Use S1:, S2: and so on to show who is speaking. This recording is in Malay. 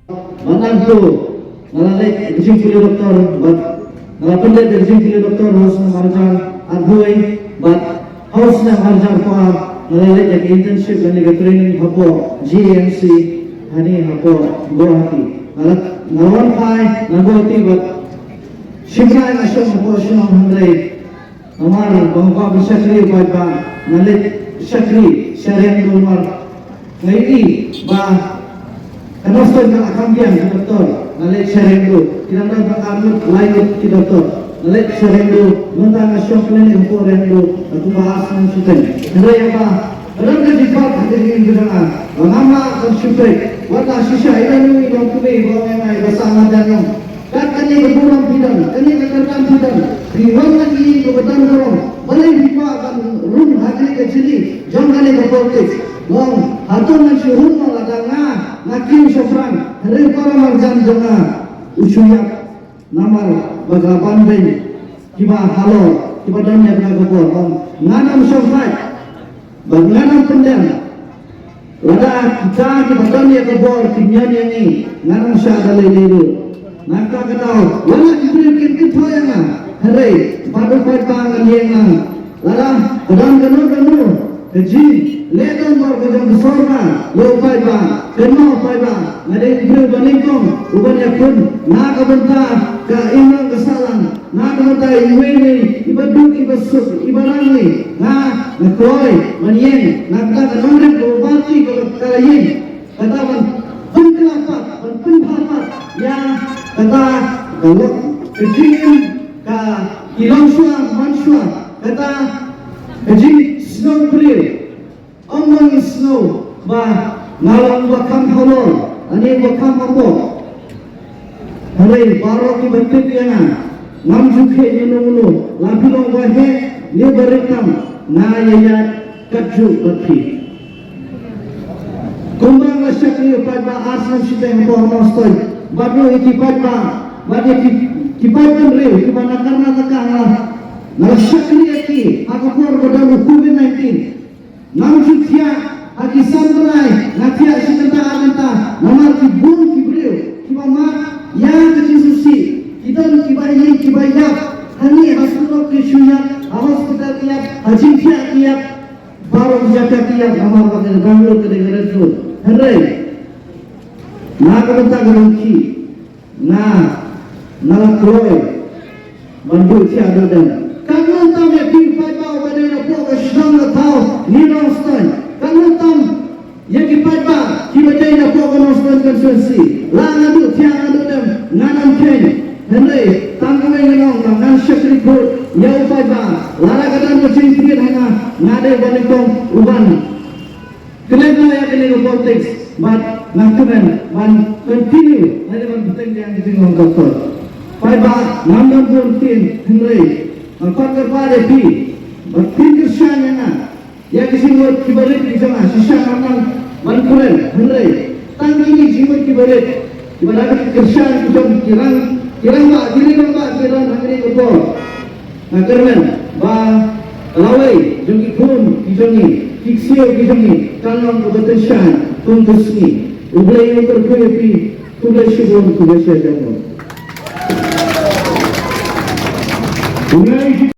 S1: Manang tu, nalalay kising sila doktor, but nalapundit kising sila doktor, house na marjan adhuay, but house na marjan ko nalalay jak internship gani ka training hapo GMC hani hapo Guwahati. Nalawan kay Guwahati, but Shimra na siya hapo siya hangray. Amar bangpa bisakri pa nalit sakri syariah lumar. Ngayon ba Kanosto ka akambian ki doktor, nalit serendo, kinanda ba kamot layo ki doktor, nalit serendo, nunta na siyang klinik po rendo, at tumaas ng suten. Kaya ba, alam ka di ba, katigin ko na mangama ang suten, wala siya, ilan yung ibang kumay, bawang nga, ibasama dyan yung, kat kanina burang pidan, kanina kartan pidan, riwang lagi ko batang burang, balay di ba, kan rum hagli ka sili, jong kanina politics, Long, hatun na si Runo ada nga, nakin sofran, hari para marjan janga, usuyak, namar, bagapan ben, kiba halo, kiba danya kagapor, long, nganam sofran, nganam pendem, lada kita kiba danya kagapor, kimyanya ni, nganam syadalai dulu, nakta katau, wala diberikan kita yang hari, padu pangan yang lada, kadang Keji, ledan bor kejam kesorma, lo pai ba, keno pai ba, ngade ibru baningkong, uban yakun, na kabenta ka imang kesalan, na kabenta iwene, ibaduk ibasuk, ibarangni, na nakloy, manien, nakta kanamrek bobati kalayin, kataman pengkelapat, penghapat, ya kata kalau kejim ka ilongshua manshua, kata kejim snow clear, among snow ba ngalang wakam halol, ani wakam apa? Hari baru ki bentuk yang nam jukhe nunu lapilong wahe ni berekam na yaya kaju berfi. Kumbang asyakri pada asam siteng pohonostoi, baru ikipat ba, baru ikipat penreu, kibana karena tekang Nasyakri aki, aku keluar pada COVID-19. Namjuk kia, aki sampai, nakia sikata amenta, namar kibun kibreu, kibamak, yang kecil susi, kita kibayai kibayap, hani hospital kisuyap, hospital kiap, haji kia kiap, baru jaka kiap, namar pakai Bangalore ke negara itu. Henry, nak kata gerungki, nalakroy, bantu kia dan. Kamu tahu ya kipai bau pada nak buat kesedang tahu ni nostan. Kamu tahu ya kipai bau kipai nak buat nostan konsensi. Lang adu tiang adu dem nanam ken. Henry tanggung mengenang nan syakri good ya kipai bau. Lara kadang macam pikir hanya ngade balikong uban. Kenapa ya kena politics? But nakkumen man continue. Ada man penting yang ditinggal doktor. Kipai bau nampak pun Henry. Empat kepada pi, berpikir syanya ya kisah kibarit kisah sisa kanan mankulen Henry tanggi ini jimat kibarit kibarat kisah kisah kirang ba kirang hangri kopor nakermen ba lawai jungi kun kisoni kiksio kisoni kalong kebetulan tungkusni ublay terkuyi tugas syubun tugas syajano.